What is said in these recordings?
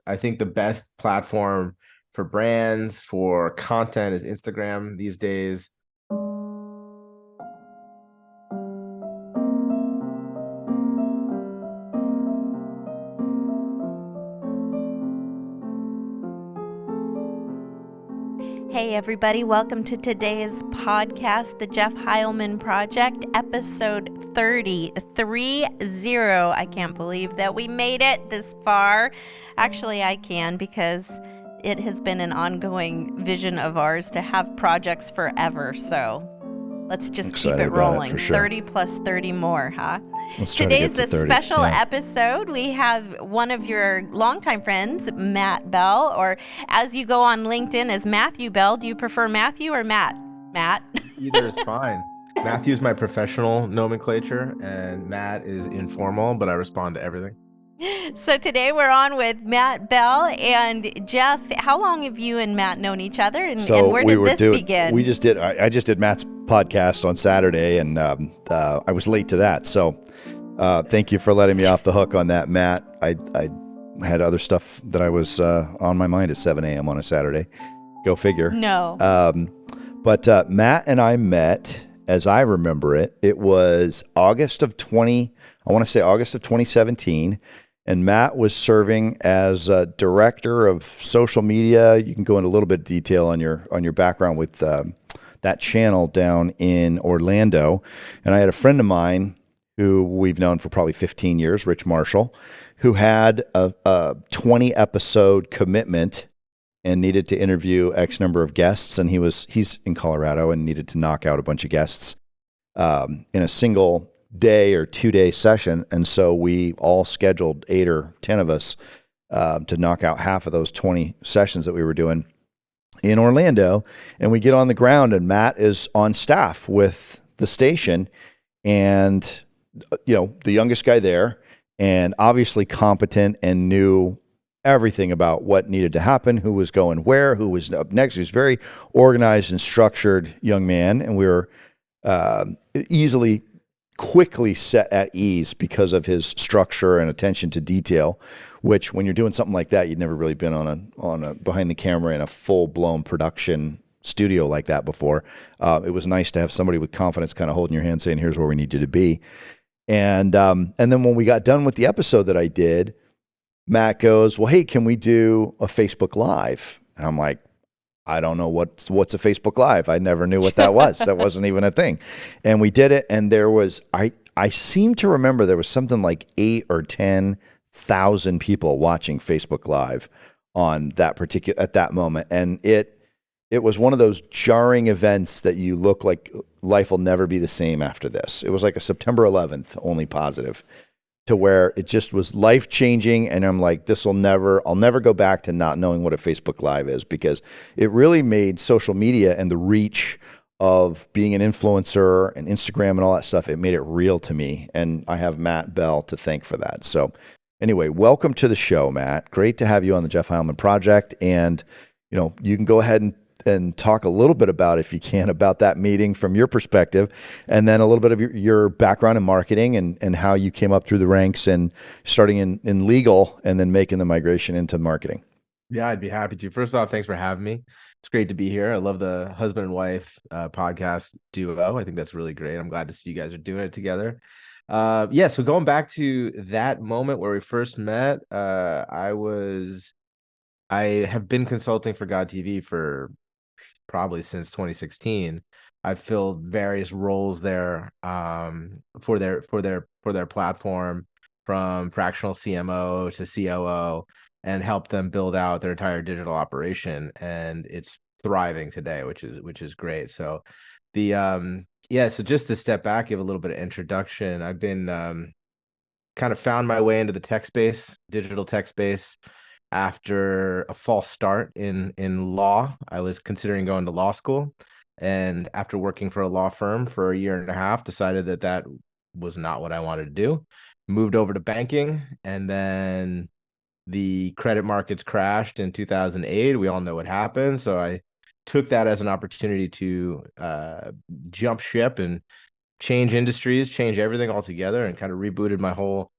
I think the best platform for brands, for content is Instagram these days. Hey, everybody, welcome to today's podcast, the Jeff Heilman Project, episode 30. I can't believe that we made it this far. Actually, I can because it has been an ongoing vision of ours to have projects forever. So let's just keep Excited it about it rolling. for sure. 30 plus 30 more, huh? Let's try to get Today's to a 30. special Yeah. episode. We have one of your longtime friends, Matt Bell, or as you go on LinkedIn as Matthew Bell. Do you prefer Matthew or Matt? Matt. Either is fine. Matthew's my professional nomenclature, and Matt is informal, but I respond to everything. So today we're on with Matt Bell and Jeff. How long have you and Matt known each other, and where did this begin? I just did Matt's podcast on Saturday, and I was late to that. So thank you for letting me off the hook on that, Matt. I had other stuff that I was on my mind at 7 a.m. on a Saturday. Go figure. No. But Matt and I met, as I remember it, it was August of 2017. And Matt was serving as director of social media. You can go into a little bit of detail on your background with that channel down in Orlando. And I had a friend of mine who we've known for probably 15 years, Rich Marshall, who had a 20 episode commitment and needed to interview X number of guests. And he's in Colorado and needed to knock out a bunch of guests in a single day or 2-day session. And so we all scheduled 8 or 10 of us to knock out half of those 20 sessions that we were doing in Orlando. And we get on the ground, and Matt is on staff with the station, and the youngest guy there, and obviously competent and knew everything about what needed to happen, who was going where, who was up next. He was a very organized and structured young man, and we were quickly set at ease because of his structure and attention to detail, which when you're doing something like that, you'd never really been on a behind the camera in a full-blown production studio like that before. It was nice to have somebody with confidence kind of holding your hand saying, here's where we need you to be. And then when we got done with the episode that I did, Matt goes, well, hey, can we do a Facebook Live? And I'm like, I don't know what's a Facebook Live. I never knew what that was. That wasn't even a thing. And we did it, and there was I seem to remember there was something like 8 or 10,000 people watching Facebook Live on that at that moment. And it was one of those jarring events that you look like life will never be the same after this. It was like a September 11th, only positive, to where it just was life-changing, and I'm like, I'll never go back to not knowing what a Facebook Live is, because it really made social media and the reach of being an influencer and Instagram and all that stuff, it made it real to me, and I have Matt Bell to thank for that. So anyway, welcome to the show, Matt. Great to have you on the Jeff Heilman Project, and you can go ahead and talk a little bit about, if you can, about that meeting from your perspective, and then a little bit of your background in marketing and how you came up through the ranks and starting in legal and then making the migration into marketing. Yeah, I'd be happy to. First off, thanks for having me. It's great to be here. I love the husband and wife podcast duo. I think that's really great. I'm glad to see you guys are doing it together. So going back to that moment where we first met, I have been consulting for God TV for probably since 2016. I've filled various roles there for their platform, from fractional CMO to COO, and helped them build out their entire digital operation, and it's thriving today, which is great. So so just to step back, give a little bit of introduction. I've been kind of found my way into the digital tech space after a false start in law. I was considering going to law school, and after working for a law firm for a year and a half, decided that was not what I wanted to do. Moved over to banking, and then the credit markets crashed in 2008. We all know what happened. So I took that as an opportunity to jump ship and change industries, change everything altogether, and kind of rebooted my whole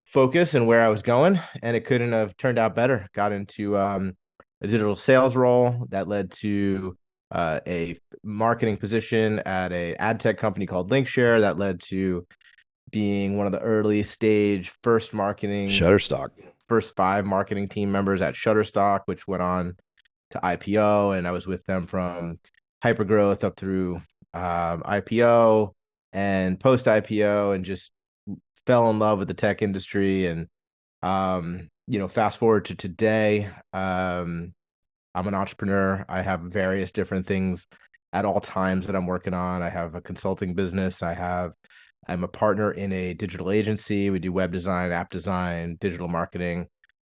focus and where I was going, and it couldn't have turned out better. Got into a digital sales role that led to a marketing position at a ad tech company called Linkshare that led to being one of the early stage Shutterstock. first 5 marketing team members at Shutterstock, which went on to IPO, and I was with them from hypergrowth up through IPO and post IPO, and just fell in love with the tech industry. And fast forward to today, I'm an entrepreneur. I have various different things at all times that I'm working on. I have a consulting business. I'm a partner in a digital agency. We do web design, app design, digital marketing,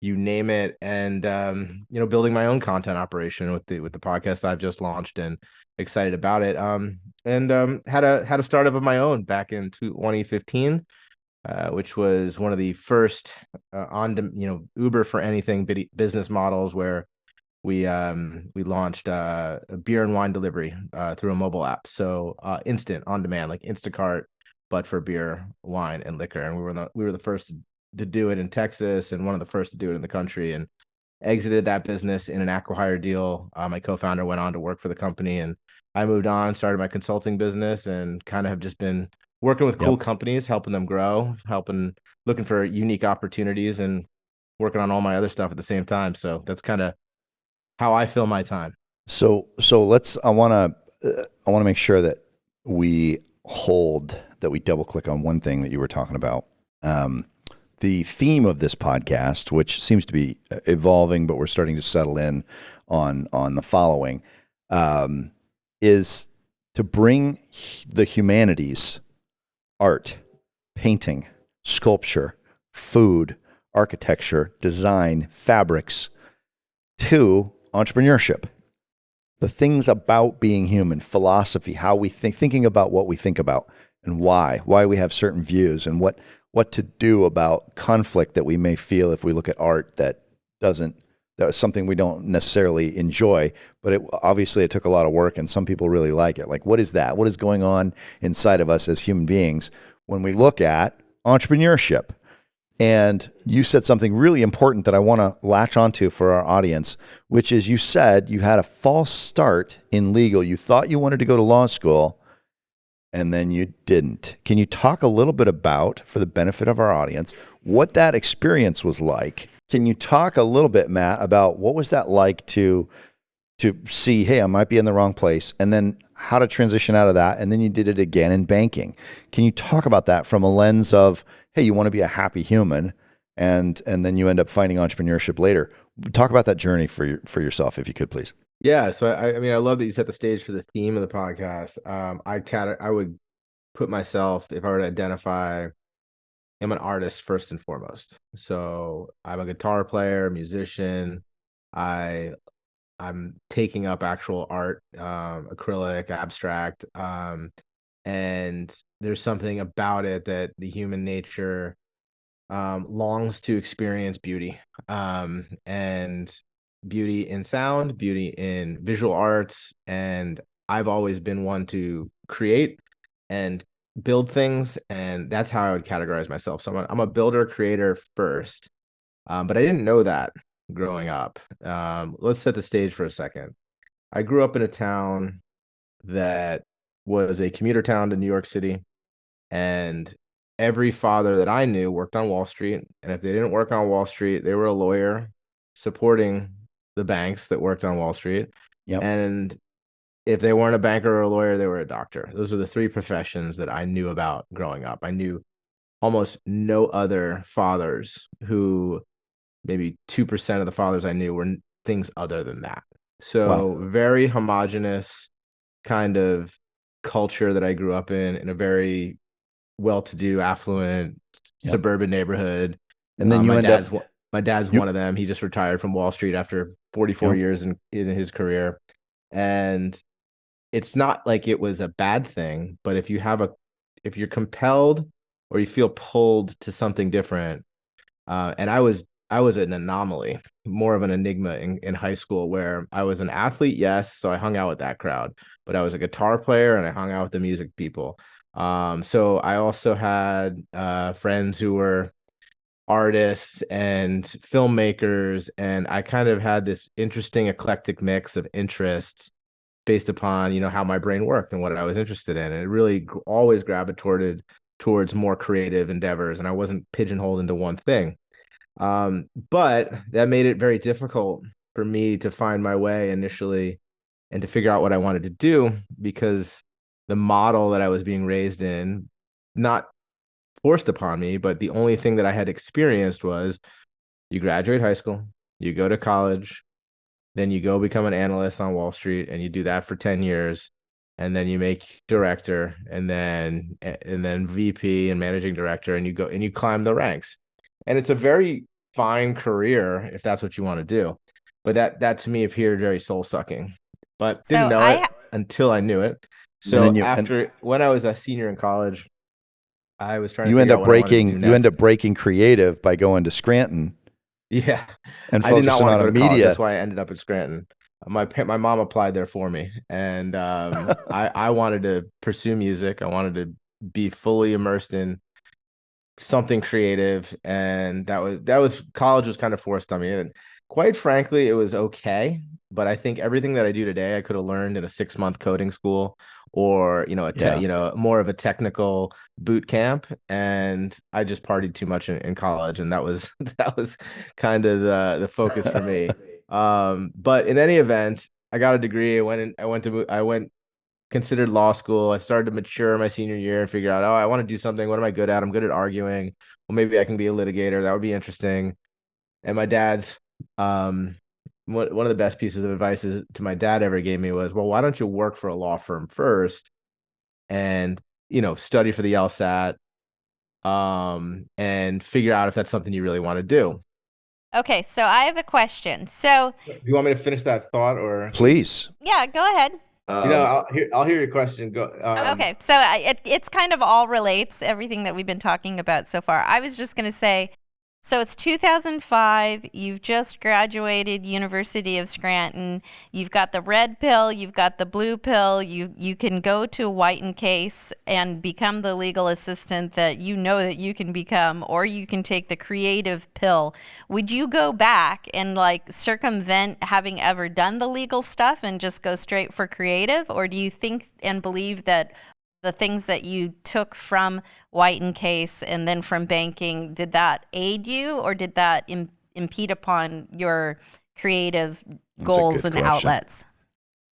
you name it. And building my own content operation with the podcast I've just launched, and excited about it. And had a startup of my own back in 2015, which was one of the first Uber for anything business models, where we launched a beer and wine delivery through a mobile app. So instant on demand, like Instacart, but for beer, wine, and liquor. And we were the first to do it in Texas, and one of the first to do it in the country, and exited that business in an acqui-hire deal. My co-founder went on to work for the company, and I moved on, started my consulting business, and kind of have just been working with cool Yep. companies, helping them grow, looking for unique opportunities, and working on all my other stuff at the same time. So that's kind of how I fill my time. So I want to make sure that we double click on one thing that you were talking about. The theme of this podcast, which seems to be evolving, but we're starting to settle in on the following, is to bring the humanities, art, painting, sculpture, food, architecture, design, fabrics, to entrepreneurship. The things about being human, philosophy, how we thinking about what we think about, and why we have certain views, and what to do about conflict that we may feel if we look at art that is something we don't necessarily enjoy, but obviously it took a lot of work, and some people really like it. Like, what is that? What is going on inside of us as human beings when we look at entrepreneurship? And you said something really important that I want to latch onto for our audience, which is, you said you had a false start in legal. You thought you wanted to go to law school, and then you didn't. Can you talk a little bit about, for the benefit of our audience, what that experience was like? Can you talk a little bit, Matt, about what was that like to see, hey, I might be in the wrong place, and then how to transition out of that, and then you did it again in banking. Can you talk about that from a lens of, hey, you want to be a happy human, and then you end up finding entrepreneurship later? Talk about that journey for yourself, if you could, please. Yeah, so I mean, I love that you set the stage for the theme of the podcast. I would put myself, if I were to identify, I'm an artist first and foremost. So I'm a guitar player, musician. I'm taking up actual art, acrylic, abstract, and there's something about it that the human nature longs to experience beauty, and beauty in sound, beauty in visual arts. And I've always been one to create and build things, and that's how I would categorize myself. So I'm a builder, creator first, but I didn't know that growing up. Let's set the stage for a second. I grew up in a town that was a commuter town to New York City, and every father that I knew worked on Wall Street. And if they didn't work on Wall Street, they were a lawyer supporting the banks that worked on Wall Street. Yep. And if they weren't a banker or a lawyer, they were a doctor. Those are the 3 professions that I knew about growing up. I knew almost no other fathers who, maybe 2% of the fathers I knew, were things other than that. So Wow. very homogenous kind of culture that I grew up in a very well-to-do, affluent, Yep. suburban neighborhood. And then you My dad's one of them. He just retired from Wall Street after 44 years in his career. And it's not like it was a bad thing, but if you're compelled or you feel pulled to something different, and I was an anomaly, more of an enigma in high school, where I was an athlete, yes, so I hung out with that crowd, but I was a guitar player and I hung out with the music people. So I also had friends who were artists and filmmakers, and I kind of had this interesting eclectic mix of interests based upon, how my brain worked and what I was interested in. And it really always gravitated towards more creative endeavors, and I wasn't pigeonholed into one thing. But that made it very difficult for me to find my way initially and to figure out what I wanted to do, because the model that I was being raised in, not forced upon me, but the only thing that I had experienced was you graduate high school, you go to college, then you go become an analyst on Wall Street, and you do that for 10 years, and then you make director, and then VP and managing director, and you go and you climb the ranks. And it's a very fine career if that's what you want to do. But that to me appeared very soul sucking. But didn't So know it I until I knew it. And then So after when I was a senior in college, I was trying to you end figure out up what I wanted to do breaking you end next. up breaking creative by going to Scranton Yeah, and I did not focusing want to on go a to college. media. That's why I ended up at Scranton. My mom applied there for me, and I wanted to pursue music. I wanted to be fully immersed in something creative, and that was college was kind of forced on me. And quite frankly, it was okay. But I think everything that I do today, I could have learned in a 6 month coding school, or Yeah. more of a technical boot camp. And I just partied too much in college, and that was that was kind of the focus for me. But in any event, I got a degree. I went considered law school. I started to mature my senior year and figure out, oh, I want to do something. What am I good at? I'm good at arguing. Well, maybe I can be a litigator. That would be interesting. And my dad's um one of the best pieces of advice to my dad ever gave me was, well, why don't you work for a law firm first and study for the LSAT, and figure out if that's something you really want to do. Okay, so I have a question. So, Do you want me to finish that thought, or Please. yeah, go ahead. I'll hear your question. Go. Okay, so it's kind of all relates, everything that we've been talking about so far. I was just going to say, so it's 2005. You've just graduated University of Scranton. You've got the red pill. You've got the blue pill. You can go to White and Case and become the legal assistant that you know that you can become, or you can take the creative pill. Would you go back and like circumvent having ever done the legal stuff and just go straight for creative, or do you think and believe that the things that you took from White and Case and then from banking, did that aid you, or did that impede upon your creative goals and outlets?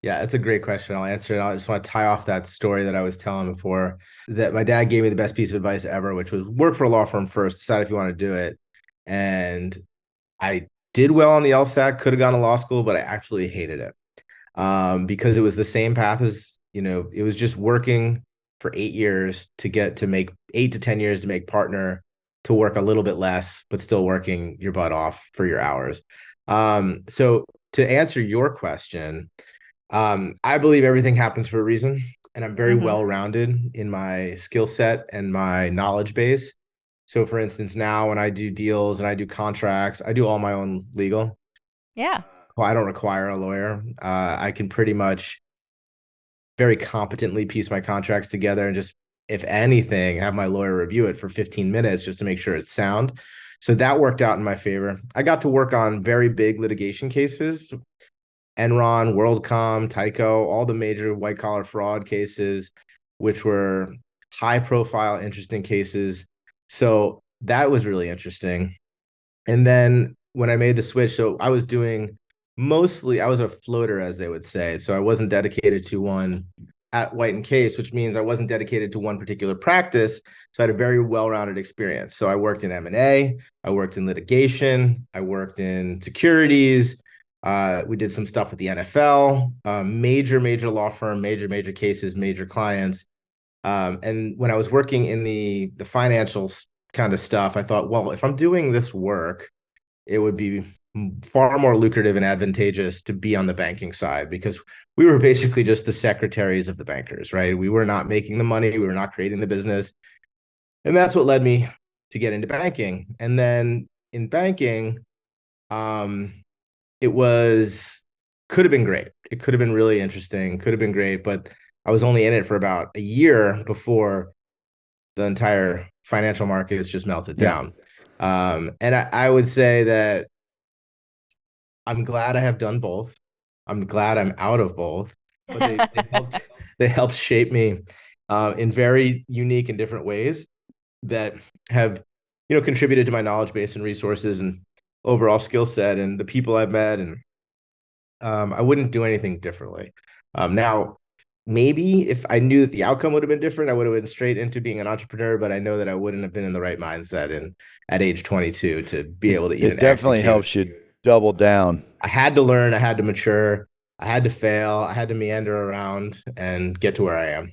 Yeah, that's a great question. I'll answer it. I just want to tie off that story that I was telling before, that my dad gave me the best piece of advice ever, which was work for a law firm first, decide if you want to do it. And I did well on the LSAT, could have gone to law school, but I actually hated it, because it was the same path as, it was just working for 8 years to get to make 8 to 10 years to make partner, to work a little bit less, but still working your butt off for your hours. So to answer your question, I believe everything happens for a reason, and I'm very Mm-hmm. well-rounded in my skill set and my knowledge base. So for instance, now when I do deals and I do contracts, I do all my own legal. Yeah. Well, I don't require a lawyer. I can pretty much very competently piece my contracts together and just, if anything, have my lawyer review it for 15 minutes just to make sure it's sound. So that worked out in my favor. I got to work on very big litigation cases, Enron, WorldCom, Tyco, all the major white collar fraud cases, which were high profile, interesting cases. So that was really interesting. And then when I made the switch, so I was doing mostly, I was a floater, as they would say. So I wasn't dedicated to one at White and Case, which means I wasn't dedicated to one particular practice. So I had a very well-rounded experience. So I worked in M&A, I worked in litigation, I worked in securities. We did some stuff with the NFL, major law firm, major cases, major clients. And when I was working in the financial kind of stuff, I thought, well, if I'm doing this work, it would be far more lucrative and advantageous to be on the banking side, because we were basically just the secretaries of the bankers, right? We were not making the money, we were not creating the business. And that's what led me to get into banking. And then in banking, it could have been great. It could have been really interesting, could have been great, but I was only in it for about a year before the entire financial markets just melted Yeah. down. And I would say that I'm glad I have done both. I'm glad I'm out of both, but they helped they helped shape me in very unique and different ways that have contributed to my knowledge base and resources and overall skill set and the people I've met. And I wouldn't do anything differently. Now, maybe if I knew that the outcome would have been different, I would have been straight into being an entrepreneur, but I know that I wouldn't have been in the right mindset and at age 22 to be able to It even definitely execute. helps you double down. I had to learn, I had to mature, I had to fail, I had to meander around and get to where I am.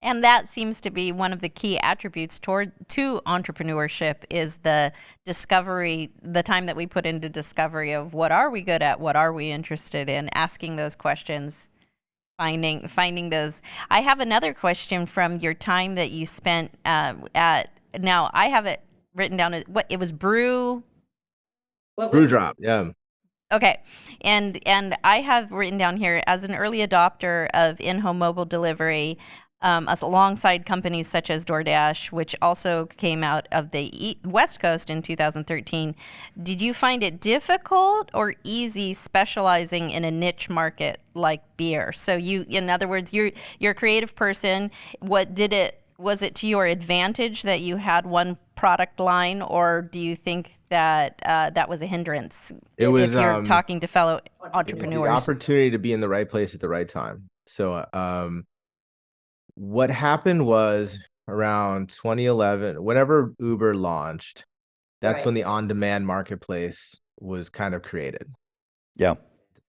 And that seems to be one of the key attributes to entrepreneurship is the discovery, the time that we put into discovery of what are we good at, what are we interested in, asking those questions, finding those. I have another question from your time that you spent at. Now I have it written down. What it was, brew. What Brew was drop, yeah. Okay. And I have written down here as an early adopter of in-home mobile delivery, alongside companies such as DoorDash, which also came out of the West Coast in 2013. Did you find it difficult or easy specializing in a niche market like beer? So you, in other words, you're a creative person. Was it to your advantage that you had one product line, or do you think that that was a hindrance It was if you're talking to fellow the entrepreneurs? opportunity to be in the right place at the right time. So what happened was around 2011, whenever Uber launched, that's Right. when the on-demand marketplace was kind of created. Yeah.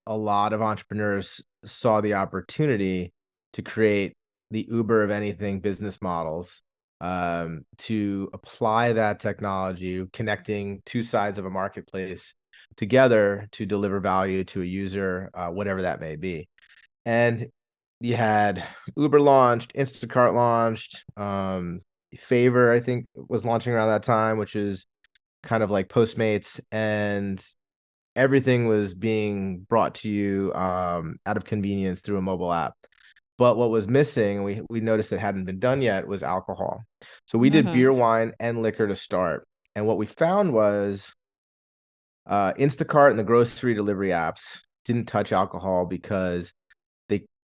A lot of entrepreneurs saw the opportunity to create the Uber of anything business models, to apply that technology, connecting two sides of a marketplace together to deliver value to a user, whatever that may be. And you had Uber launched, Instacart launched, Favor, I think, was launching around that time, which is kind of like Postmates, and everything was being brought to you out of convenience through a mobile app. But what was missing, we noticed that hadn't been done yet, was alcohol. So we did Mm-hmm. beer, wine, and liquor to start. And what we found was Instacart and the grocery delivery apps didn't touch alcohol because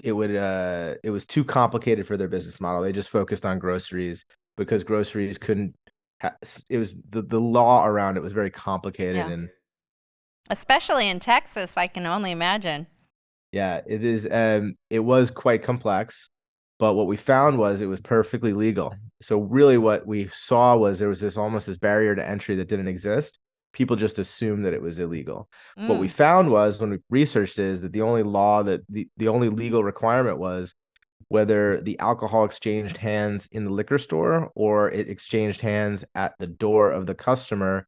it was too complicated for their business model. They just focused on groceries because groceries couldn't it was the law around it was very complicated. Yeah. And Especially in Texas, I can only imagine. yeah, it was quite complex, but what we found was it was perfectly legal. So really what we saw was there was this almost this barrier to entry that didn't exist. People just assumed that it was illegal. What we Mm. found was when we researched is that the only law that the only legal requirement was whether the alcohol exchanged hands in the liquor store or it exchanged hands at the door of the customer.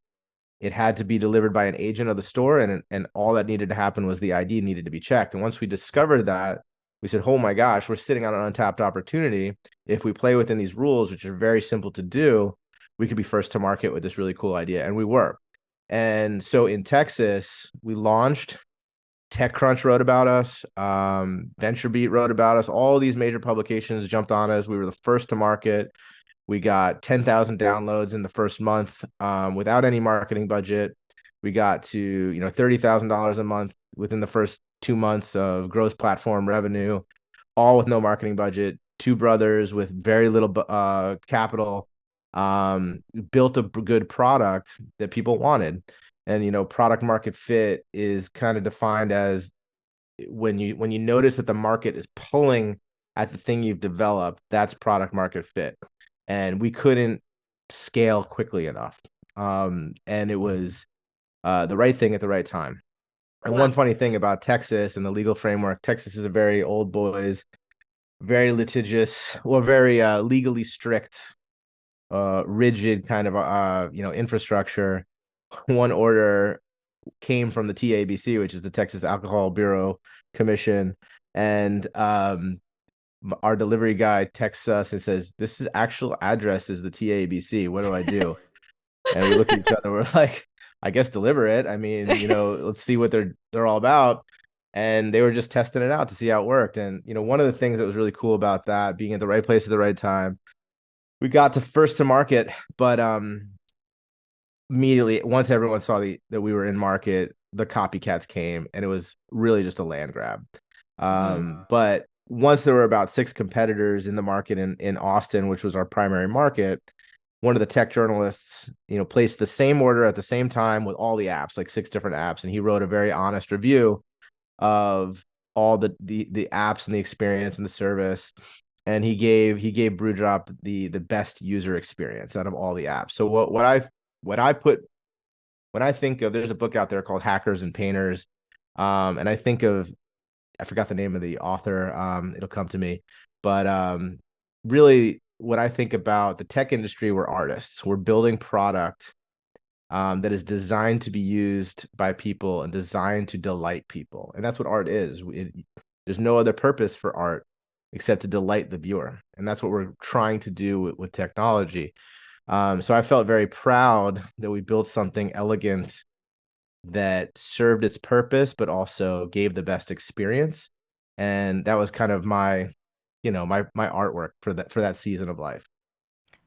It had to be delivered by an agent of the store, and all that needed to happen was the ID needed to be checked. And once we discovered that, we said, "Oh my gosh, we're sitting on an untapped opportunity. If we play within these rules, which are very simple to do, we could be first to market with this really cool idea." And we were. And so in Texas, we launched. TechCrunch wrote about us. VentureBeat wrote about us. All these major publications jumped on us. We were the first to market. We got 10,000 downloads in the first month, without any marketing budget. We got to, $30,000 a month within the first 2 months of gross platform revenue, all with no marketing budget. Two brothers with very little capital, built a good product that people wanted. And, product market fit is kind of defined as when you notice that the market is pulling at the thing you've developed, that's product market fit. And we couldn't scale quickly enough. And it was the right thing at the right time. And Wow. one funny thing about Texas and the legal framework, Texas is a very old boys, very litigious, or very legally strict, rigid kind of infrastructure. One order came from the TABC, which is the Texas Alcohol Bureau Commission, and our delivery guy texts us and says, "This is actual address is the TABC. What do I do?" And we look at each other. We're like, "I guess deliver it. I mean, let's see what they're all about." And they were just testing it out to see how it worked. And one of the things that was really cool about that, being at the right place at the right time, we got to first to market, but immediately, once everyone saw that we were in market, the copycats came, and it was really just a land grab. But once there were about 6 competitors in the market in Austin, which was our primary market, one of the tech journalists, placed the same order at the same time with all the apps, like 6 different apps, and he wrote a very honest review of all the apps and the experience and the service. And he gave Brewdrop the best user experience out of all the apps. So when I think of, there's a book out there called Hackers and Painters, and I forgot the name of the author. It'll come to me, but really, when I think about the tech industry, we're artists. We're building product that is designed to be used by people and designed to delight people, and that's what art is. There's no other purpose for art except to delight the viewer, and that's what we're trying to do with technology. So I felt very proud that we built something elegant that served its purpose, but also gave the best experience. And that was kind of my artwork for that season of life.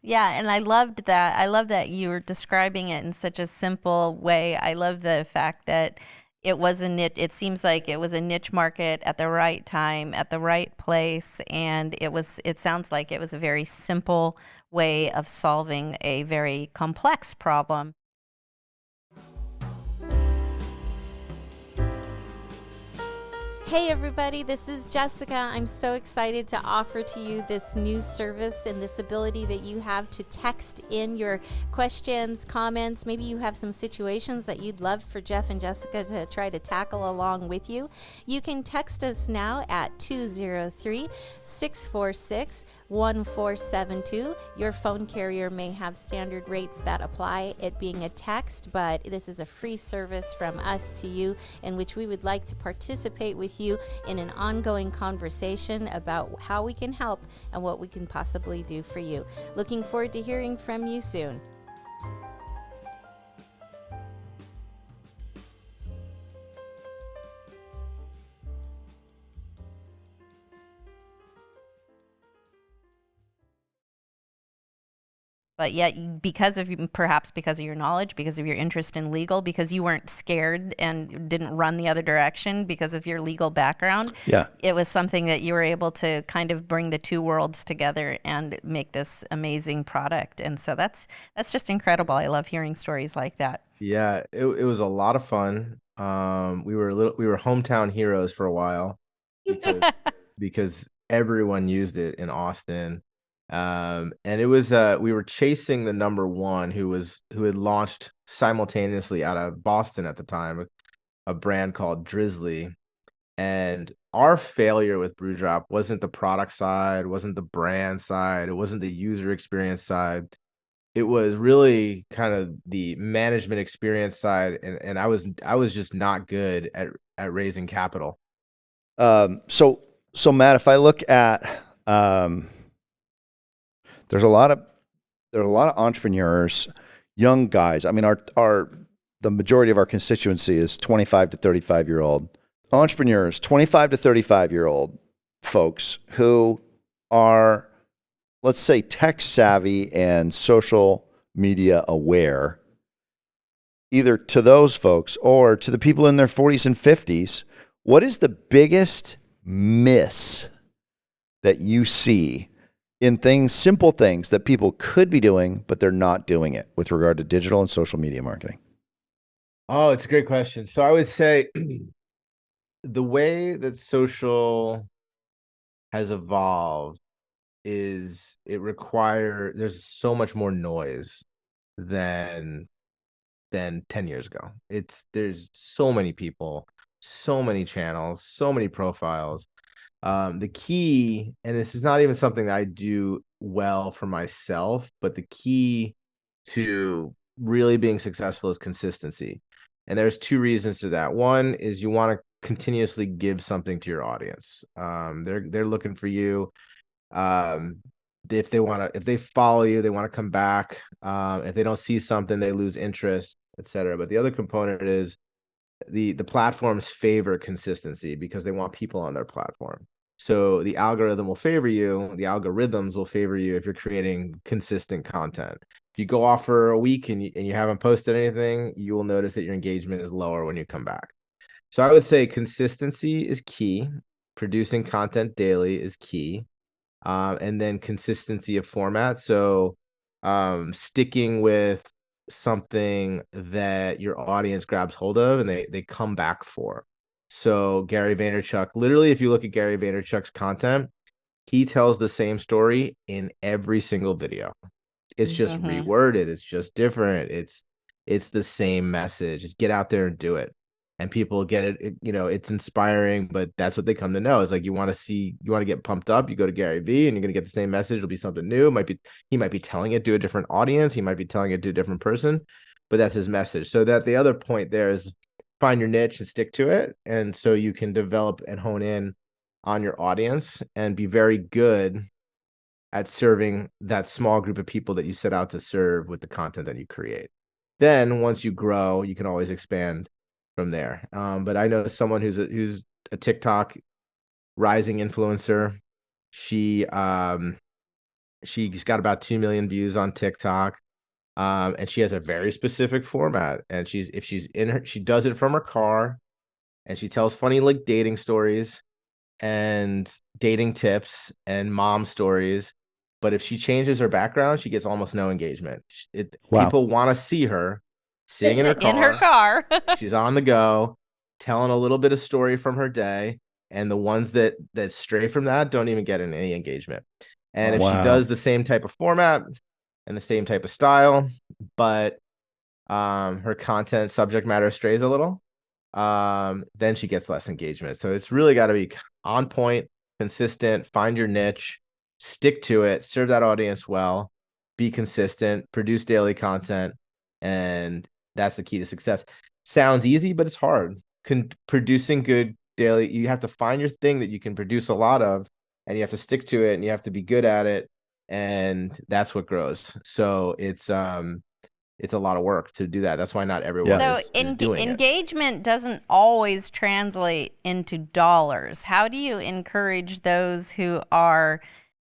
Yeah, and I loved that. I love that you were describing it in such a simple way. I love the fact that it was a niche. It seems like it was a niche market at the right time, at the right place, and it sounds like it was a very simple way of solving a very complex problem. Hey everybody, this is Jessica. I'm so excited to offer to you this new service and this ability that you have to text in your questions, comments. Maybe you have some situations that you'd love for Jeff and Jessica to try to tackle along with you. You can text us now at 203-646-1472. Your phone carrier may have standard rates that apply, it being a text, but this is a free service from us to you in which we would like to participate with you in an ongoing conversation about how we can help and what we can possibly do for you. Looking forward to hearing from you soon. But yet, perhaps because of your knowledge, because of your interest in legal, because you weren't scared and didn't run the other direction because of your legal background, it was something that you were able to kind of bring the two worlds together and make this amazing product. And so that's just incredible. I love hearing stories like that. Yeah, it was a lot of fun. We were hometown heroes for a while because everyone used it in Austin. And it was we were chasing the number one who had launched simultaneously out of Boston at the time, a brand called Drizzly. And our failure with Brewdrop wasn't the product side, wasn't the brand side, it wasn't the user experience side. It was really kind of the management experience side, and I was just not good at raising capital. So Matt, if I look at there's a lot of entrepreneurs, young guys. I mean, the majority of our constituency is 25 to 35-year-old entrepreneurs, 25 to 35-year-old folks who are, let's say, tech savvy and social media aware. Either to those folks or to the people in their 40s and 50s, what is the biggest miss that you see in simple things that people could be doing, but they're not doing it with regard to digital and social media marketing? Oh, it's a great question. So I would say the way that social has evolved is there's so much more noise than 10 years ago. There's so many people, so many channels, so many profiles. The key, and this is not even something that I do well for myself, but the key to really being successful is consistency. And there's 2 reasons to that. One is you want to continuously give something to your audience. They're looking for you. If they follow you, they want to come back. If they don't see something, they lose interest, etc. But the other component is the platforms favor consistency because they want people on their platform. So the algorithm will favor you, the algorithms will favor you if you're creating consistent content. If you go off for a week and you haven't posted anything, you will notice that your engagement is lower when you come back. So I would say consistency is key. Producing content daily is key. And then consistency of format. So sticking with something that your audience grabs hold of and they come back for. So Gary Vaynerchuk, literally, if you look at Gary Vaynerchuk's content, he tells the same story in every single video. It's just reworded. It's just different. It's the same message. Just get out there and do it. And people get it, it's inspiring, but that's what they come to know. It's like you want to get pumped up, you go to Gary V and you're gonna get the same message. It'll be something new. He might be telling it to a different audience, he might be telling it to a different person, but that's his message. So that the other point there is find your niche and stick to it. And so you can develop and hone in on your audience and be very good at serving that small group of people that you set out to serve with the content that you create. Then once you grow, you can always expand from there. But I know someone who's a TikTok rising influencer. She's got about 2 million views on TikTok. And she has a very specific format. And she does it from her car, and she tells funny like dating stories and dating tips and mom stories. But if she changes her background, she gets almost no engagement. Wow. People want to see her sitting in her car. In her car. She's on the go, telling a little bit of story from her day. And the ones that stray from that don't even get any engagement. And if she does the same type of format and the same type of style, but her content subject matter strays a little, then she gets less engagement. So it's really got to be on point, consistent, find your niche, stick to it, serve that audience well, be consistent, produce daily content, and that's the key to success. Sounds easy, but it's hard. Producing good daily, you have to find your thing that you can produce a lot of, and you have to stick to it, and you have to be good at it, and that's what grows. So it's a lot of work to do that. That's why not everyone is doing it. Engagement doesn't always translate into dollars. How do you encourage those who are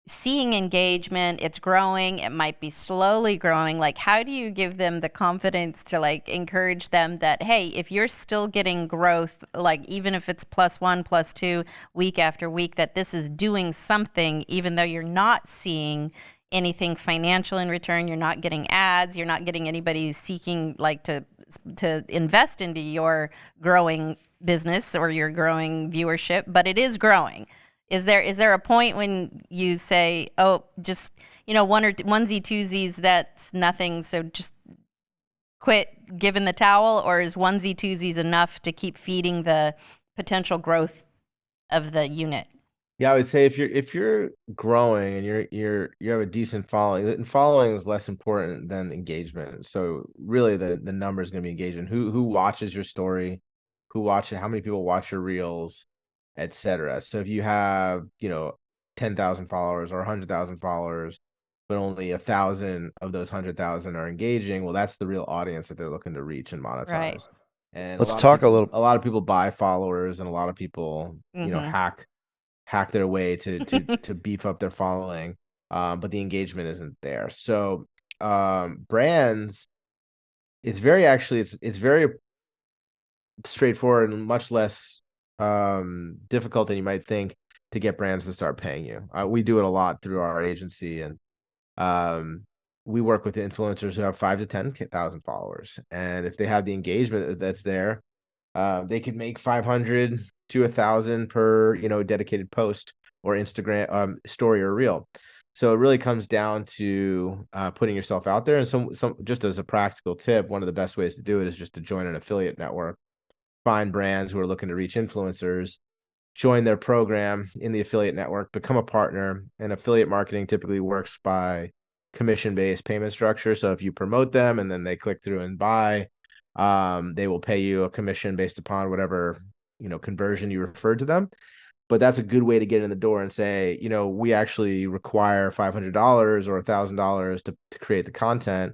seeing engagement? It's growing. It might be slowly growing. Like, how do you give them the confidence to like encourage them that, hey, if you're still getting growth, like even if it's +1, +2 week after week, that this is doing something, even though you're not seeing anything financial in return, you're not getting ads, you're not getting anybody seeking like to invest into your growing business or your growing viewership, but it is growing. Is there a point when you say, oh, just one or onesie twosies, that's nothing, so just quit giving the towel, or is onesie twosies enough to keep feeding the potential growth of the unit? Yeah, I would say if you're growing and you have a decent following, and following is less important than engagement. So really the number is going to be engagement. Who watches your story, how many people watch your reels, etc. So if you have 10,000 followers or 100,000 followers, but only 1,000 of those 100,000 are engaging, well, that's the real audience that they're looking to reach and monetize. Right. And let's talk a little. A lot of people buy followers, and a lot of people hack their way to beef up their following, but the engagement isn't there. So brands, it's very straightforward and much less difficult than you might think to get brands to start paying you. We do it a lot through our agency, and we work with influencers who have 5 to 10,000 followers, and if they have the engagement that's there, they could make 500 to 1,000 per dedicated post or Instagram story or reel. So it really comes down to putting yourself out there. And some just as a practical tip, one of the best ways to do it is just to join an affiliate network. Find brands who are looking to reach influencers, join their program in the affiliate network, become a partner. And affiliate marketing typically works by commission-based payment structure. So if you promote them and then they click through and buy, they will pay you a commission based upon whatever conversion you referred to them. But that's a good way to get in the door and say, we actually require $500 or $1,000 to create the content,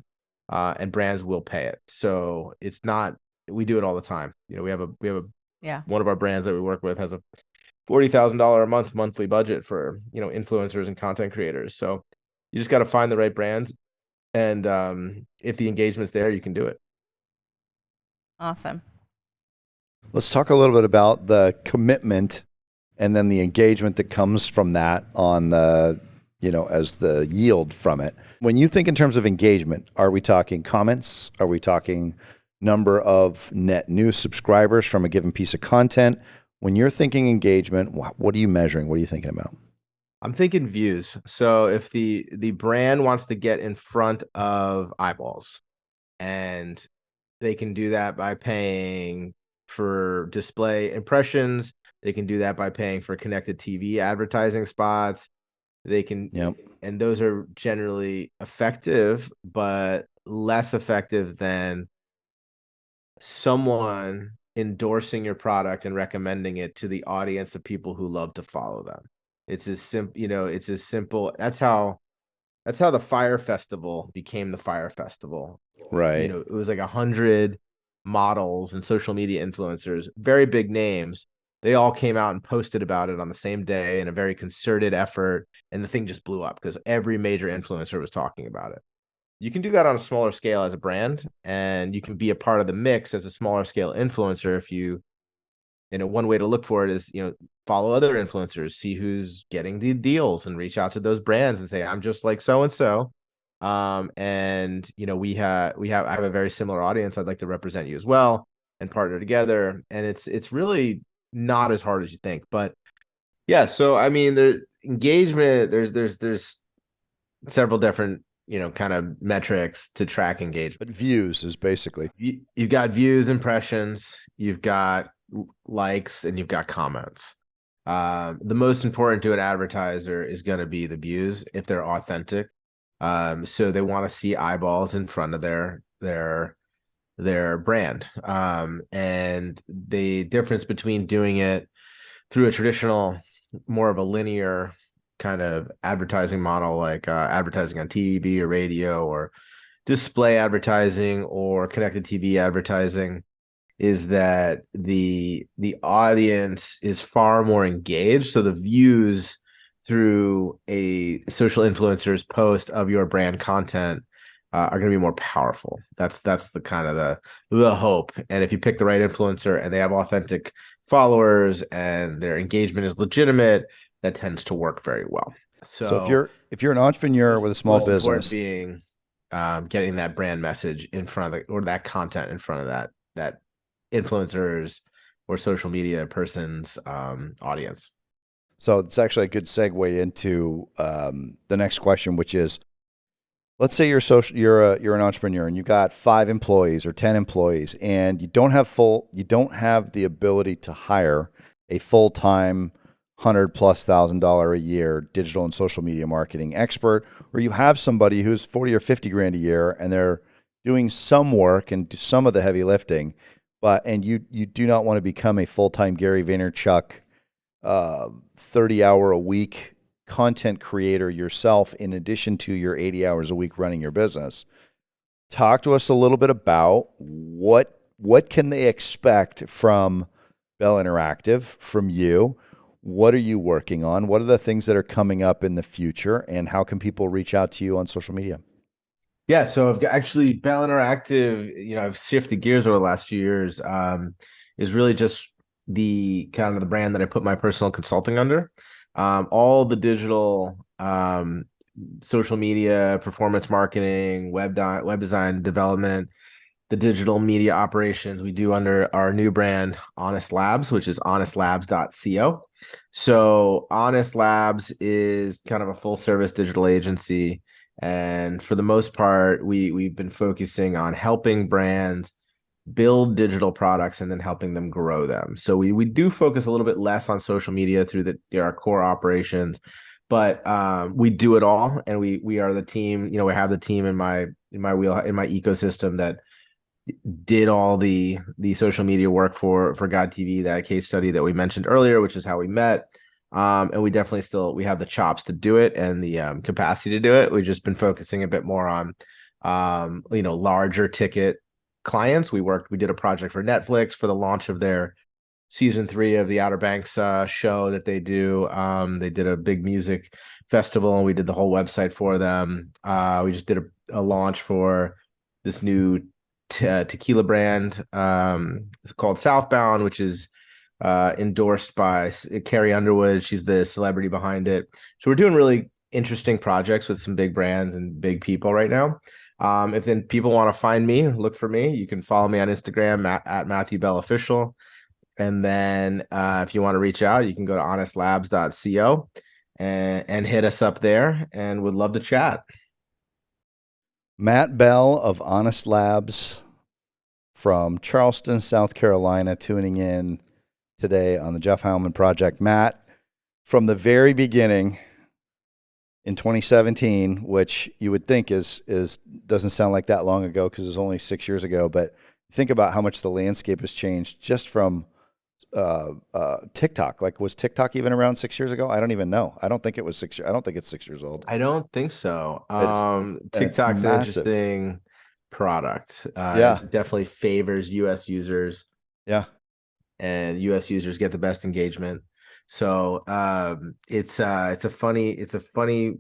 and brands will pay it. So it's not, we do it all the time. We have one of our brands that we work with has a $40,000 a month monthly budget for, influencers and content creators. So you just got to find the right brands, and if the engagement's there, you can do it. Awesome. Let's talk a little bit about the commitment and then the engagement that comes from that on the, as the yield from it. When you think in terms of engagement, are we talking comments? Are we talking number of net new subscribers from a given piece of content? When you're thinking engagement, what are you measuring? What are you thinking about? I'm thinking views. So if the brand wants to get in front of eyeballs, and they can do that by paying for display impressions, they can do that by paying for connected TV advertising spots. They can, Yep. and those are generally effective, but less effective than someone endorsing your product and recommending it to the audience of people who love to follow them. It's as simple, it's as simple. That's how the Fire Festival became the Fire Festival. Right. It was like 100 models and social media influencers, very big names. They all came out and posted about it on the same day in a very concerted effort, and the thing just blew up because every major influencer was talking about it. You can do that on a smaller scale as a brand, and you can be a part of the mix as a smaller scale influencer. If you, one way to look for it is, follow other influencers, see who's getting the deals, and reach out to those brands and say, I'm just like so and so. And I have a very similar audience. I'd like to represent you as well and partner together. And it's really not as hard as you think. But yeah, so I mean, the engagement, there's several different kind of metrics to track engagement. But views is basically, You've got views, impressions, you've got likes, and you've got comments. The most important to an advertiser is going to be the views if they're authentic. So they want to see eyeballs in front of their brand. And the difference between doing it through a traditional, more of a linear kind of advertising model, like advertising on TV or radio or display advertising or connected TV advertising, is that the audience is far more engaged. So the views through a social influencer's post of your brand content are going to be more powerful. That's the kind of the hope. And if you pick the right influencer and they have authentic followers and their engagement is legitimate, that tends to work very well. so if you're an entrepreneur with a small most important business, being getting that brand message in front of or that content in front of that influencers or social media person's audience. so it's actually a good segue into the next question, which is, let's say you're an entrepreneur and you got 5 employees or 10 employees, and you don't have the ability to hire a full-time $100,000+ a year digital and social media marketing expert, or you have somebody who's 40 or 50 grand a year and they're doing some work and do some of the heavy lifting, and you do not want to become a full-time Gary Vaynerchuk 30-hour a week content creator yourself, in addition to your 80 hours a week running your business. Talk to us a little bit about what can they expect from Bell Interactive, from you. What are you working on? What are the things that are coming up in the future, and how can people reach out to you on social media? Yeah, so I've actually Bell Interactive, I've shifted gears over the last few years, is really just the kind of the brand that I put my personal consulting under. All the digital, social media, performance marketing, web design development, the digital media operations we do under our new brand, Honest Labs, which is honestlabs.co. So Honest Labs is kind of a full service digital agency. And for the most part, we've been focusing on helping brands build digital products and then helping them grow them. So we do focus a little bit less on social media through our core operations, but we do it all. And we are the team, we have the team in my ecosystem that did all the social media work for God TV, that case study that we mentioned earlier, which is how we met. And we definitely we have the chops to do it and the capacity to do it. We've just been focusing a bit more on larger ticket clients. We did a project for Netflix for the launch of their season 3 of the Outer Banks show that they do. They did a big music festival, and we did the whole website for them. We just did a launch for this new tequila brand called Southbound, which is endorsed by Carrie Underwood. She's the celebrity behind it. So we're doing really interesting projects with some big brands and big people right now. If then people want to find me, look for me, you can follow me on Instagram at Matthew Bell Official. And then if you want to reach out, you can go to honestlabs.co and hit us up there, and would love to chat. Matt Bell of Honest Labs from Charleston, South Carolina, tuning in today on the Jeff Heilman Project. Matt, from the very beginning in 2017, which you would think is doesn't sound like that long ago because it was only 6 years ago, but think about how much the landscape has changed just from TikTok. Like, was TikTok even around 6 years ago? I don't even know. I don't think it was 6 years. I don't think it's 6 years old. I don't think so. massive. TikTok's an interesting product. Yeah. It definitely favors US users. Yeah. And US users get the best engagement. So it's a funny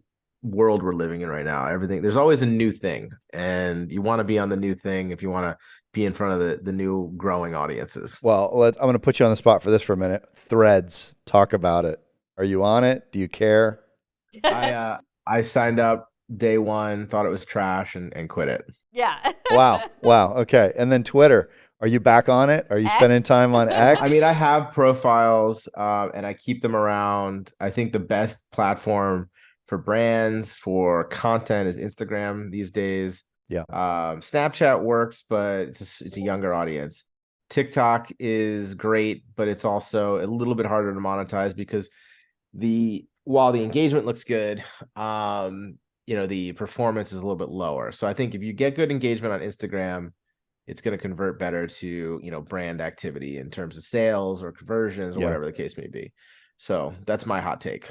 world we're living in right now. There's always a new thing, and you want to be on the new thing if you want to be in front of the new growing audiences. Well, I'm going to put you on the spot for this for a minute. Threads, talk about it. Are you on it? Do you care? I signed up day one, thought it was trash, and quit it. Yeah. Wow. Okay. And then Twitter. Are you back on it? Are you spending time on X? I mean, I have profiles and I keep them around. I think the best platform for brands, for content is Instagram these days. Yeah. Snapchat works, but it's a younger audience. TikTok is great, but it's also a little bit harder to monetize because while the engagement looks good, the performance is a little bit lower. So I think if you get good engagement on Instagram, it's going to convert better to, brand activity in terms of sales or conversions or whatever the case may be. So that's my hot take.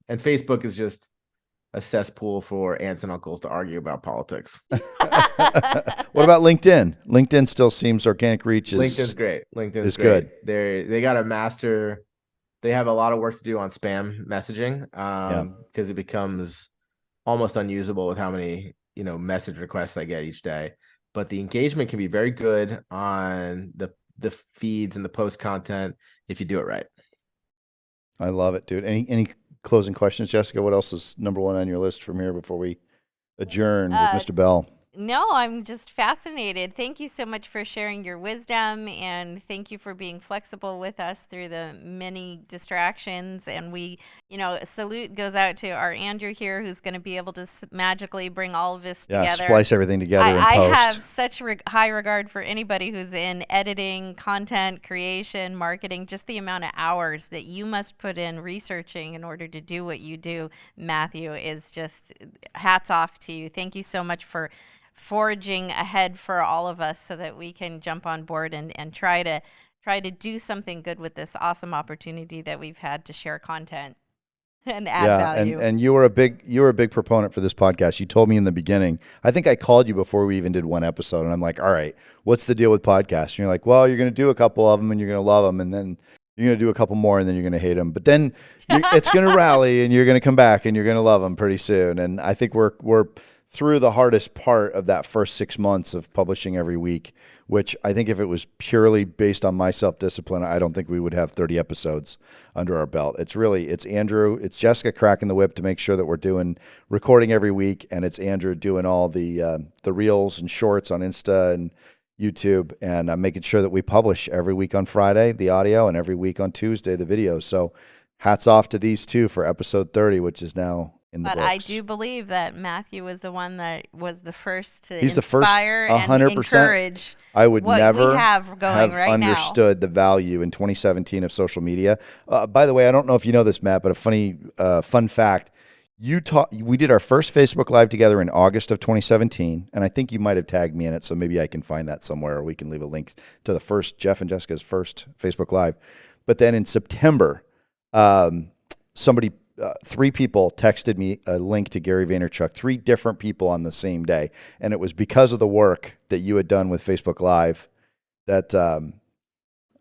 And Facebook is just a cesspool for aunts and uncles to argue about politics. What about LinkedIn? LinkedIn still seems organic reach LinkedIn's great. LinkedIn's good. They got to master. They have a lot of work to do on spam messaging because it becomes almost unusable with how many, message requests I get each day. But the engagement can be very good on the feeds and the post content if you do it right. I love it, dude. Any closing questions, Jessica? What else is number one on your list from here before we adjourn with Mr. Bell? No, I'm just fascinated. Thank you so much for sharing your wisdom, and thank you for being flexible with us through the many distractions. And a salute goes out to our Andrew here, who's going to be able to magically bring all of this together. Splice everything together in I post. have such high regard for anybody who's in editing, content creation, marketing, just the amount of hours that you must put in researching in order to do what you do. Matthew, is just hats off to you. Thank you so much for forging ahead for all of us so that we can jump on board and try to do something good with this awesome opportunity that we've had to share content and add value. And you were a big proponent for this podcast. You told me in the beginning. I think I called you before we even did one episode, and I'm like, all right, what's the deal with podcasts? And you're like, well, you're going to do a couple of them and you're going to love them, and then you're going to do a couple more and then you're going to hate them. But then it's going to rally and you're going to come back and you're going to love them pretty soon. And I think we're through the hardest part of that first 6 months of publishing every week, which I think if it was purely based on my self-discipline, I don't think we would have 30 episodes under our belt. It's Andrew, it's Jessica cracking the whip to make sure that we're doing recording every week, and it's Andrew doing all the reels and shorts on Insta and YouTube, and making sure that we publish every week on Friday, the audio, and every week on Tuesday, the video. So hats off to these two for episode 30, which is now in the books. I do believe that Matthew was the one that was the first to He's inspire the first, 100%. And encourage I would what never we have going right understood the value in 2017 of social media. By the way, I don't know if you know this, Matt, but a funny fun fact. We did our first Facebook Live together in August of 2017, and I think you might have tagged me in it, so maybe I can find that somewhere, or we can leave a link to the first Jeff and Jessica's first Facebook Live. But then in September, three people texted me a link to Gary Vaynerchuk, 3 different people on the same day. And it was because of the work that you had done with Facebook Live that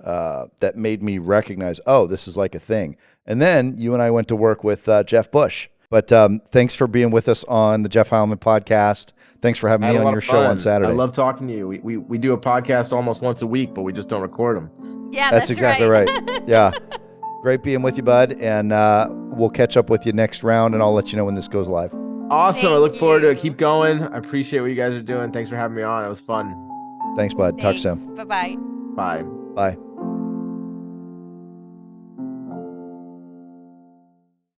that made me recognize, oh, this is like a thing. And then you and I went to work with Jeff Bush. But thanks for being with us on the Jeff Heilman podcast. Thanks for having me on your show on Saturday. I love talking to you. We do a podcast almost once a week, but we just don't record them. Yeah, that's exactly right. Yeah. Great being with you, bud. And we'll catch up with you next round, and I'll let you know when this goes live. Awesome. I look forward to it. Keep going. I appreciate what you guys are doing. Thanks for having me on. It was fun. Thanks, bud. Talk soon. Bye-bye. Bye. Bye.